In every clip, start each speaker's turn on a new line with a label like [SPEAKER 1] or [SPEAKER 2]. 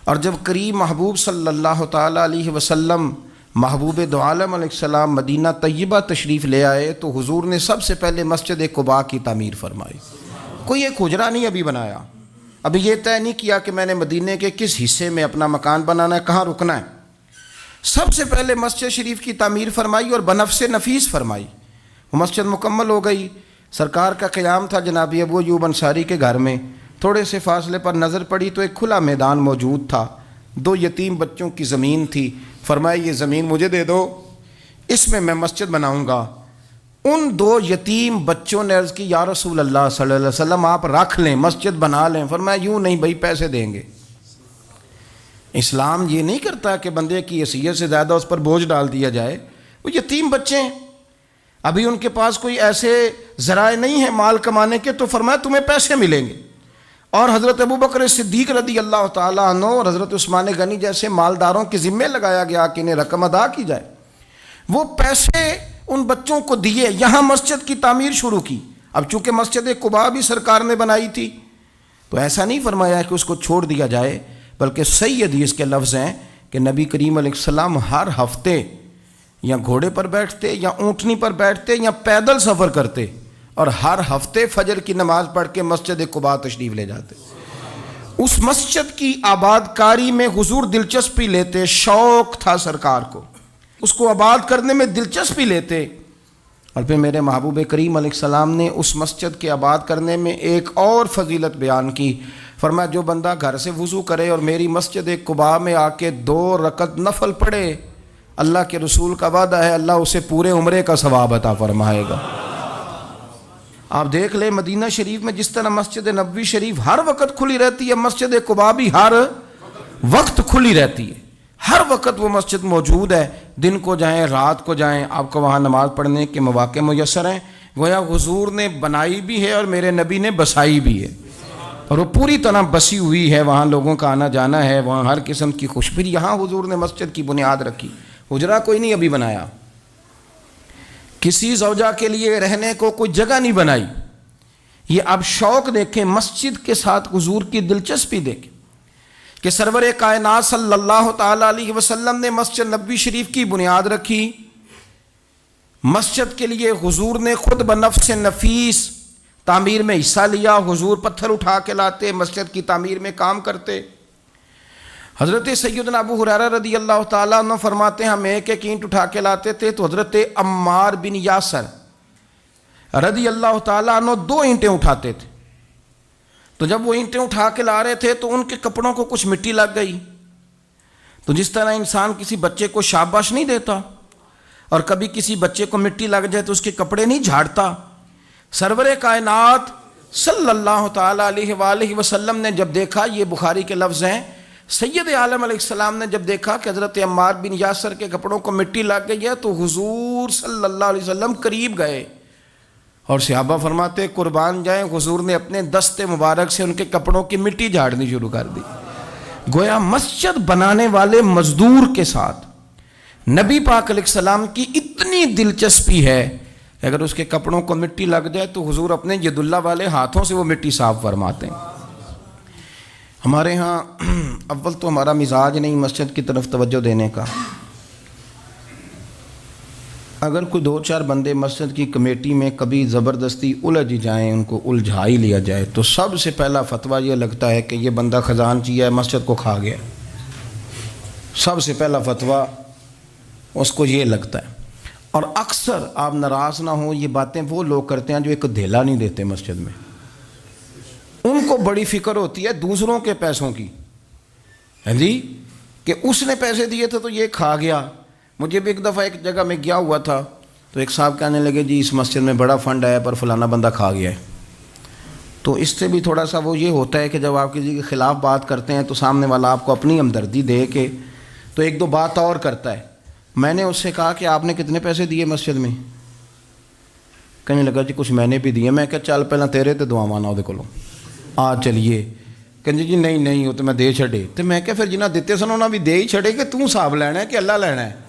[SPEAKER 1] اور جب قریب محبوب صلی اللہ تعالیٰ علیہ وسلم محبوب دو عالم علیہ السلام مدینہ طیبہ تشریف لے آئے تو حضور نے سب سے پہلے مسجد قباء کی تعمیر فرمائی۔ کوئی ایک حجرہ نہیں ابھی بنایا، ابھی یہ طے نہیں کیا کہ میں نے مدینے کے کس حصے میں اپنا مکان بنانا ہے، کہاں رکنا ہے۔ سب سے پہلے مسجد شریف کی تعمیر فرمائی اور بنفس نفیس فرمائی۔ وہ مسجد مکمل ہو گئی۔ سرکار کا قیام تھا جناب ابو ایوب انصاری کے گھر میں، تھوڑے سے فاصلے پر نظر پڑی تو ایک کھلا میدان موجود تھا، 2 یتیم بچوں کی زمین تھی۔ فرمایا یہ زمین مجھے دے دو، اس میں مسجد بناؤں گا۔ ان 2 یتیم بچوں نے عرض کی یا رسول اللہ صلی اللہ علیہ وسلم آپ رکھ لیں، مسجد بنا لیں۔ فرمایا یوں نہیں بھائی، پیسے دیں گے۔ اسلام یہ نہیں کرتا کہ بندے کی حیثیت سے زیادہ اس پر بوجھ ڈال دیا جائے۔ وہ یتیم بچے ہیں، ابھی ان کے پاس کوئی ایسے ذرائع نہیں ہیں مال کمانے کے، تو فرمایا تمہیں پیسے ملیں گے۔ اور حضرت ابوبکر صدیق رضی اللہ تعالیٰ عنہ اور حضرت عثمان غنی جیسے مالداروں کے ذمے لگایا گیا کہ انہیں رقم ادا کی جائے۔ وہ پیسے ان بچوں کو دیے، یہاں مسجد کی تعمیر شروع کی۔ اب چونکہ مسجد قباء بھی سرکار نے بنائی تھی تو ایسا نہیں فرمایا کہ اس کو چھوڑ دیا جائے، بلکہ صحیح حدیث کے لفظ ہیں کہ نبی کریم علیہ السلام ہر ہفتے یا گھوڑے پر بیٹھتے یا اونٹنی پر بیٹھتے یا پیدل سفر کرتے اور ہر ہفتے فجر کی نماز پڑھ کے مسجد قباء تشریف لے جاتے۔ اس مسجد کی آباد کاری میں حضور دلچسپی لیتے، شوق تھا سرکار کو، اس کو آباد کرنے میں دلچسپی لیتے۔ اور پھر میرے محبوب کریم علیہ السلام نے اس مسجد کے آباد کرنے میں ایک اور فضیلت بیان کی۔ فرمایا جو بندہ گھر سے وضو کرے اور میری مسجد قباء میں آ کے 2 رکعت نفل پڑھے، اللہ کے رسول کا وعدہ ہے اللہ اسے پورے عمرے کا ثواب عطا فرمائے گا۔ آپ دیکھ لیں مدینہ شریف میں جس طرح مسجد نبوی شریف ہر وقت کھلی رہتی ہے، مسجد قباء بھی ہر وقت کھلی رہتی ہے، ہر وقت وہ مسجد موجود ہے۔ دن کو جائیں رات کو جائیں، آپ کو وہاں نماز پڑھنے کے مواقع میسر ہیں۔ گویا حضور نے بنائی بھی ہے اور میرے نبی نے بسائی بھی ہے، اور وہ پوری طرح بسی ہوئی ہے، وہاں لوگوں کا آنا جانا ہے، وہاں ہر قسم کی خوشبری۔ یہاں حضور نے مسجد کی بنیاد رکھی، حجرہ کوئی نہیں ابھی بنایا، کسی زوجہ کے لیے رہنے کو کوئی جگہ نہیں بنائی۔ یہ اب شوق دیکھیں، مسجد کے ساتھ حضور کی دلچسپی دیکھیں کہ سرور کائنات صلی اللہ تعالیٰ علیہ وسلم نے مسجد نبوی شریف کی بنیاد رکھی۔ مسجد کے لیے حضور نے خود بنفس نفیس تعمیر میں حصہ لیا۔ حضور پتھر اٹھا کے لاتے، مسجد کی تعمیر میں کام کرتے۔ حضرت سیدنا ابو ہریرہ رضی اللہ تعالیٰ عنہ فرماتے ہیں ہم ایک اینٹ اٹھا کے لاتے تھے تو حضرت عمار بن یاسر رضی اللہ تعالیٰ عنہ 2 اینٹیں اٹھاتے تھے۔ تو جب وہ اینٹیں اٹھا کے لا رہے تھے تو ان کے کپڑوں کو کچھ مٹی لگ گئی۔ تو جس طرح انسان کسی بچے کو شاباش نہیں دیتا اور کبھی کسی بچے کو مٹی لگ جائے تو اس کے کپڑے نہیں جھاڑتا، سرور کائنات صلی اللہ تعالیٰ علیہ وآلہ وسلم نے جب دیکھا، یہ بخاری کے لفظ ہیں، سید عالم علیہ السلام نے جب دیکھا کہ حضرت عمار بن یاسر کے کپڑوں کو مٹی لگ گئی ہے تو حضور صلی اللہ علیہ وسلم قریب گئے اور صحابہ فرماتے قربان جائیں، حضور نے اپنے دست مبارک سے ان کے کپڑوں کی مٹی جھاڑنی شروع کر دی۔ گویا مسجد بنانے والے مزدور کے ساتھ نبی پاک علیہ السلام کی اتنی دلچسپی ہے کہ اگر اس کے کپڑوں کو مٹی لگ جائے تو حضور اپنے ید اللہ والے ہاتھوں سے وہ مٹی صاف فرماتے ہیں۔ ہمارے ہاں اول تو ہمارا مزاج نہیں مسجد کی طرف توجہ دینے کا۔ اگر کوئی 2-4 بندے مسجد کی کمیٹی میں کبھی زبردستی الجھ جائیں، ان کو الجھا ہی لیا جائے، تو سب سے پہلا فتویٰ یہ لگتا ہے کہ یہ بندہ خزانچی ہے، مسجد کو کھا گیا۔ سب سے پہلا فتویٰ اس کو یہ لگتا ہے۔ اور اکثر آپ ناراض نہ ہوں، یہ باتیں وہ لوگ کرتے ہیں جو ایک دھیلا نہیں دیتے مسجد میں۔ ان کو بڑی فکر ہوتی ہے دوسروں کے پیسوں کی، ہے جی، کہ اس نے پیسے دیے تھے تو یہ کھا گیا۔ مجھے بھی ایک دفعہ ایک جگہ میں گیا ہوا تھا تو ایک صاحب کہنے لگے جی اس مسجد میں بڑا فنڈ آیا پر فلانا بندہ کھا گیا ہے۔ تو اس سے بھی تھوڑا سا وہ یہ ہوتا ہے کہ جب آپ کسی کے خلاف بات کرتے ہیں تو سامنے والا آپ کو اپنی ہمدردی دے کے تو 1-2 بات اور کرتا ہے۔ میں نے اس سے کہا کہ آپ نے کتنے پیسے دیے مسجد میں؟ کہنے لگا جی کچھ میں نے بھی دیے۔ میں کہا چل پہلے تیرے تے دعا مانا وہ کولوں آ چلیے۔ کہنے جی نہیں وہ تو میں دے چھڑے۔ تو میں کہا پھر جنہیں دیتے سن انہوں بھی دے ہی چھڑے کہ توں حساب لینا ہے کہ اللہ لینا ہے؟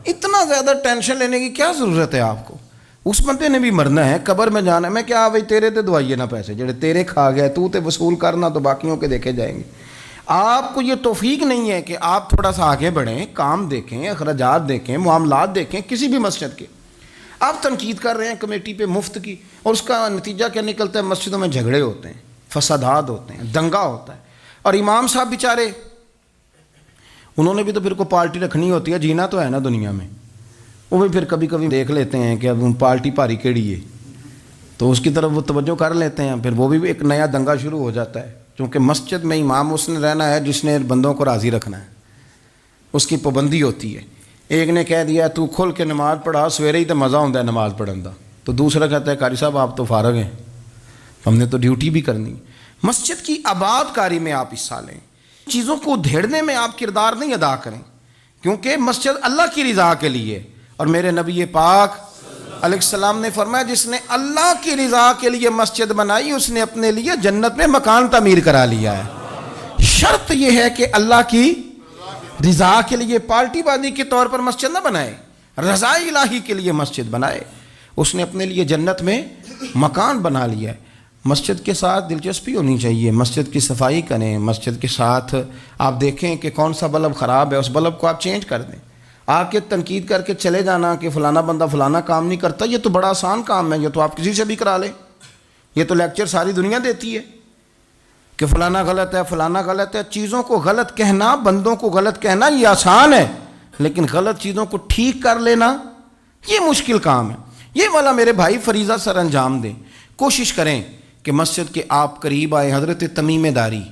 [SPEAKER 1] اتنا زیادہ ٹینشن لینے کی کیا ضرورت ہے آپ کو؟ اس بندے نے بھی مرنا ہے، قبر میں جانا ہے۔ میں کیا بھائی تیرے تے دعائیے نہ پیسے جڑے تیرے کھا گئے، تو تے وصول کرنا تو باقیوں کے دیکھے جائیں گے۔ آپ کو یہ توفیق نہیں ہے کہ آپ تھوڑا سا آگے بڑھیں، کام دیکھیں، اخراجات دیکھیں، معاملات دیکھیں کسی بھی مسجد کے. آپ تنقید کر رہے ہیں کمیٹی پہ مفت کی، اور اس کا نتیجہ کیا نکلتا ہے؟ مسجدوں میں جھگڑے ہوتے ہیں، فسادات ہوتے ہیں، دنگا ہوتا ہے. اور امام صاحب بیچارے، انہوں نے بھی تو پھر کو پارٹی رکھنی ہوتی ہے، جینا تو ہے نا دنیا میں. وہ بھی پھر کبھی کبھی دیکھ لیتے ہیں کہ اب پارٹی بھاری کیڑی ہے، تو اس کی طرف وہ توجہ کر لیتے ہیں. پھر وہ بھی ایک نیا دنگا شروع ہو جاتا ہے، کیونکہ مسجد میں امام اس نے رہنا ہے جس نے بندوں کو راضی رکھنا ہے، اس کی پابندی ہوتی ہے. ایک نے کہہ دیا تو کھل کے نماز پڑھا، سویرے ہی تو مزہ ہوتا ہے نماز پڑھن کا، تو دوسرا کہتا ہے قاری صاحب آپ تو فارغ ہیں، ہم نے تو ڈیوٹی بھی کرنی. مسجد کی آباد کاری میں آپ حصہ لیں، چیزوں کو دھیڑنے میں آپ کردار نہیں ادا کریں، کیونکہ مسجد اللہ کی رضا کے لیے. اور میرے نبی پاک علیہ السلام نے فرمایا جس نے اللہ کی رضا کے لیے مسجد بنائی اس نے اپنے لیے جنت میں مکان تعمیر کرا لیا ہے. شرط یہ ہے کہ اللہ کی رضا کے لیے پارٹی بازی کے طور پر مسجد نہ بنائے، رضا الہی کے لیے مسجد بنائے. اس نے اپنے لیے جنت میں مکان بنا لیا ہے. مسجد کے ساتھ دلچسپی ہونی چاہیے، مسجد کی صفائی کریں، مسجد کے ساتھ آپ دیکھیں کہ کون سا بلب خراب ہے، اس بلب کو آپ چینج کر دیں. آ کے تنقید کر کے چلے جانا کہ فلانا بندہ فلانا کام نہیں کرتا، یہ تو بڑا آسان کام ہے، یہ تو آپ کسی سے بھی کرا لیں. یہ تو لیکچر ساری دنیا دیتی ہے کہ فلانا غلط ہے، فلانا غلط ہے. چیزوں کو غلط کہنا، بندوں کو غلط کہنا یہ آسان ہے، لیکن غلط چیزوں کو ٹھیک کر لینا یہ مشکل کام ہے. یہ والا میرے بھائی فریضہ سر انجام دیں. کوشش کریں کہ مسجد کے آپ قریب آئے. حضرت تمیم داری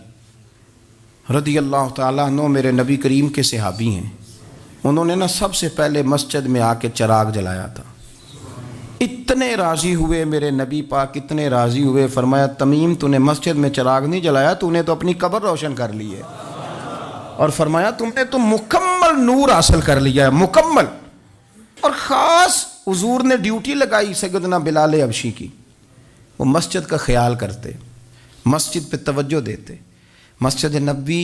[SPEAKER 1] رضی اللہ تعالیٰ عنہ میرے نبی کریم کے صحابی ہیں. انہوں نے نا سب سے پہلے مسجد میں آ کے چراغ جلایا تھا. اتنے راضی ہوئے میرے نبی پاک، اتنے راضی ہوئے، فرمایا تمیم تو نے مسجد میں چراغ نہیں جلایا، تو نے تو اپنی قبر روشن کر لی ہے. اور فرمایا تم نے تو مکمل نور حاصل کر لیا ہے، مکمل. اور خاص حضور نے ڈیوٹی لگائی سیدنا بلال حبشی کی، وہ مسجد کا خیال کرتے، مسجد پہ توجہ دیتے. مسجد نبوی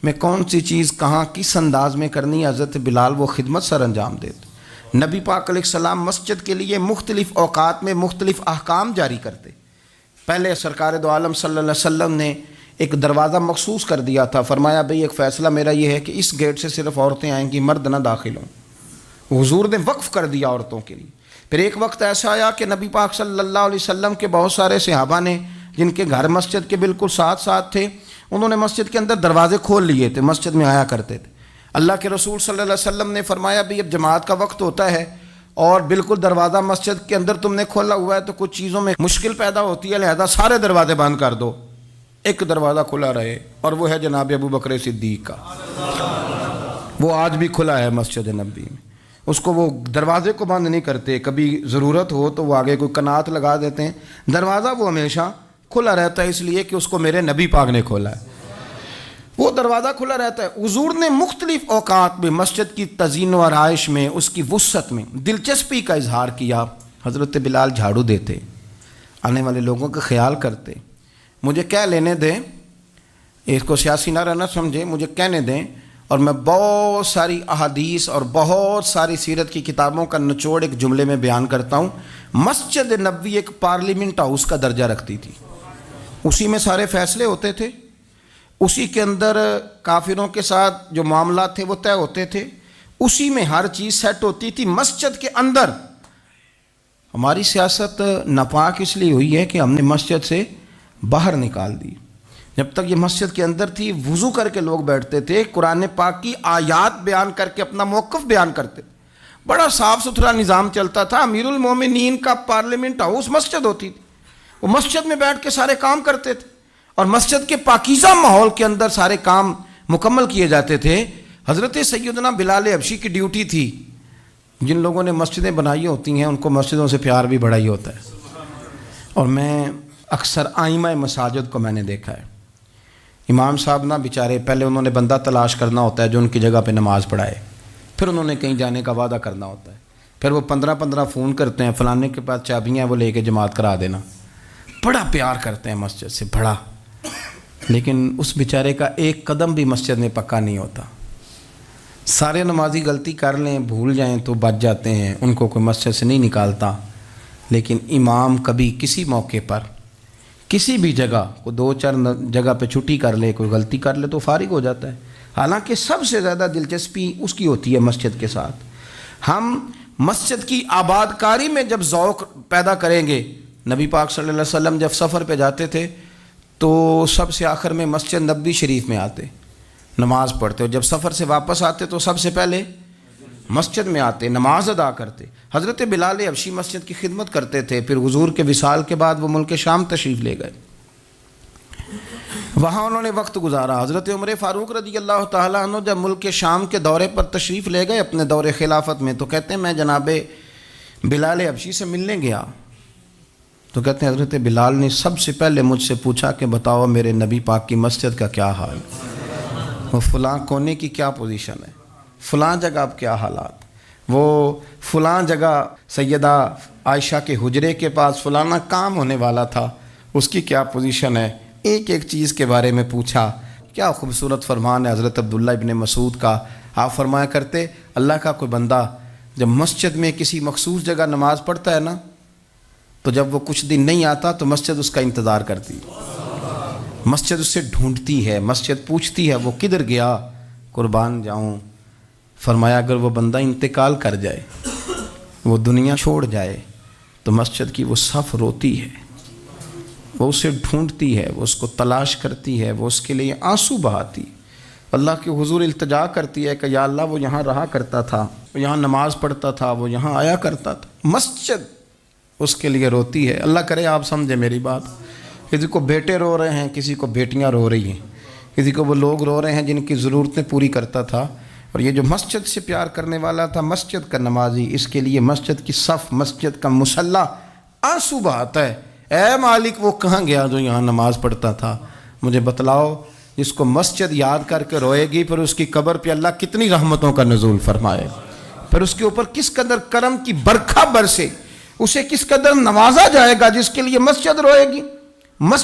[SPEAKER 1] میں کون سی چیز کہاں کس انداز میں کرنی ہے، حضرت بلال وہ خدمت سر انجام دیتے. نبی پاک علیہ السلام مسجد کے لیے مختلف اوقات میں مختلف احکام جاری کرتے. پہلے سرکار دو عالم صلی اللہ علیہ وسلم نے ایک دروازہ مخصوص کر دیا تھا. فرمایا بھئی ایک فیصلہ میرا یہ ہے کہ اس گیٹ سے صرف عورتیں آئیں گی، مرد نہ داخل ہوں. حضور نے وقف کر دیا عورتوں کے لیے. پھر ایک وقت ایسا آیا کہ نبی پاک صلی اللہ علیہ وسلم کے بہت سارے صحابہ نے جن کے گھر مسجد کے بالکل ساتھ ساتھ تھے، انہوں نے مسجد کے اندر دروازے کھول لیے تھے، مسجد میں آیا کرتے تھے. اللہ کے رسول صلی اللہ علیہ وسلم نے فرمایا بھی اب جماعت کا وقت ہوتا ہے اور بالکل دروازہ مسجد کے اندر تم نے کھولا ہوا ہے تو کچھ چیزوں میں مشکل پیدا ہوتی ہے، لہذا سارے دروازے بند کر دو، ایک دروازہ کھلا رہے، اور وہ ہے جناب ابو بکر صدیق کا. وہ آج بھی کھلا ہے مسجد نبوی میں. اس کو وہ دروازے کو بند نہیں کرتے، کبھی ضرورت ہو تو وہ آگے کوئی کنات لگا دیتے ہیں. دروازہ وہ ہمیشہ کھلا رہتا ہے، اس لیے کہ اس کو میرے نبی پاک نے کھولا ہے. وہ دروازہ کھلا رہتا ہے. حضور نے مختلف اوقات میں مسجد کی تزئین و آرائش میں، اس کی وسعت میں دلچسپی کا اظہار کیا. حضرت بلال جھاڑو دیتے، آنے والے لوگوں کا خیال کرتے. مجھے کہہ لینے دیں، اس کو سیاسی نہ رہنا سمجھیں، مجھے کہنے دیں اور میں بہت ساری احادیث اور بہت ساری سیرت کی کتابوں کا نچوڑ ایک جملے میں بیان کرتا ہوں. مسجد نبوی ایک پارلیمنٹ ہاؤس کا درجہ رکھتی تھی. اسی میں سارے فیصلے ہوتے تھے، اسی کے اندر کافروں کے ساتھ جو معاملات تھے وہ طے ہوتے تھے، اسی میں ہر چیز سیٹ ہوتی تھی مسجد کے اندر. ہماری سیاست ناپاک اس لیے ہوئی ہے کہ ہم نے مسجد سے باہر نکال دی. جب تک یہ مسجد کے اندر تھی وضو کر کے لوگ بیٹھتے تھے، قرآن پاک کی آیات بیان کر کے اپنا موقف بیان کرتے، بڑا صاف ستھرا نظام چلتا تھا. امیر المومنین کا پارلیمنٹ ہاؤس مسجد ہوتی تھی، وہ مسجد میں بیٹھ کے سارے کام کرتے تھے اور مسجد کے پاکیزہ ماحول کے اندر سارے کام مکمل کیے جاتے تھے. حضرت سیدنا بلال حبشی کی ڈیوٹی تھی. جن لوگوں نے مسجدیں بنائی ہوتی ہیں ان کو مسجدوں سے پیار بھی بڑا ہی ہوتا ہے. اور میں اکثر آئمہ مساجد کو میں نے دیکھا ہے، امام صاحب نہ بیچارے پہلے انہوں نے بندہ تلاش کرنا ہوتا ہے جو ان کی جگہ پہ نماز پڑھائے، پھر انہوں نے کہیں جانے کا وعدہ کرنا ہوتا ہے، پھر وہ 15 فون کرتے ہیں فلانے کے پاس چابیاں وہ لے کے جماعت کرا دینا. بڑا پیار کرتے ہیں مسجد سے، بڑا. لیکن اس بیچارے کا ایک قدم بھی مسجد میں پکا نہیں ہوتا. سارے نمازی غلطی کر لیں، بھول جائیں تو بچ جاتے ہیں، ان کو کوئی مسجد سے نہیں نکالتا. لیکن امام کبھی کسی موقع پر کسی بھی جگہ کو 2-4 جگہ پہ چھٹی کر لے، کوئی غلطی کر لے تو فارغ ہو جاتا ہے، حالانکہ سب سے زیادہ دلچسپی اس کی ہوتی ہے مسجد کے ساتھ۔ ہم مسجد کی آباد کاری میں جب ذوق پیدا کریں گے، نبی پاک صلی اللہ علیہ وسلم جب سفر پہ جاتے تھے تو سب سے آخر میں مسجد نبوی شریف میں آتے، نماز پڑھتے، اور جب سفر سے واپس آتے تو سب سے پہلے مسجد میں آتے، نماز ادا کرتے۔ حضرت بلال حبشی مسجد کی خدمت کرتے تھے، پھر حضور کے وصال کے بعد وہ ملک شام تشریف لے گئے، وہاں انہوں نے وقت گزارا۔ حضرت عمر فاروق رضی اللہ تعالیٰ عنہ جب ملک شام کے دورے پر تشریف لے گئے اپنے دور خلافت میں، تو کہتے ہیں میں جناب بلال حبشی سے ملنے گیا، تو کہتے ہیں حضرت بلال نے سب سے پہلے مجھ سے پوچھا کہ بتاؤ میرے نبی پاک کی مسجد کا کیا حال، وہ فلاں کونے کی کیا پوزیشن ہے، فلاں جگہ اب کیا حالات، وہ فلاں جگہ سیدہ عائشہ کے حجرے کے پاس فلانا کام ہونے والا تھا، اس کی کیا پوزیشن ہے، ایک ایک چیز کے بارے میں پوچھا۔ کیا خوبصورت فرمان ہے حضرت عبداللہ ابن مسعود کا، آپ فرمایا کرتے اللہ کا کوئی بندہ جب مسجد میں کسی مخصوص جگہ نماز پڑھتا ہے نا، تو جب وہ کچھ دن نہیں آتا تو مسجد اس کا انتظار کرتی، مسجد اس سے ڈھونڈتی ہے، مسجد پوچھتی ہے وہ کدھر گیا، قربان جاؤں۔ فرمایا اگر وہ بندہ انتقال کر جائے، وہ دنیا چھوڑ جائے، تو مسجد کی وہ صف روتی ہے، وہ اسے ڈھونڈتی ہے، وہ اس کو تلاش کرتی ہے، وہ اس کے لیے آنسو بہاتی، اللہ کے حضور التجا کرتی ہے کہ یا اللہ وہ یہاں رہا کرتا تھا، وہ یہاں نماز پڑھتا تھا، وہ یہاں آیا کرتا تھا، مسجد اس کے لیے روتی ہے۔ اللہ کرے آپ سمجھے میری بات، کسی کو بیٹے رو رہے ہیں، کسی کو بیٹیاں رو رہی ہیں، کسی کو وہ لوگ رو رہے ہیں جن کی ضرورتیں پوری کرتا تھا، اور یہ جو مسجد سے پیار کرنے والا تھا، مسجد کا نمازی، اس کے لیے مسجد کی صف، مسجد کا مصلی آنسو بہاتا ہے، اے مالک وہ کہاں گیا جو یہاں نماز پڑھتا تھا، مجھے بتلاؤ۔ جس کو مسجد یاد کر کے روئے گی، پھر اس کی قبر پہ اللہ کتنی رحمتوں کا نزول فرمائے، پھر اس کے اوپر کس قدر کرم کی برکھا برسے، اسے کس قدر نوازا جائے گا جس کے لیے مسجد روئے گی۔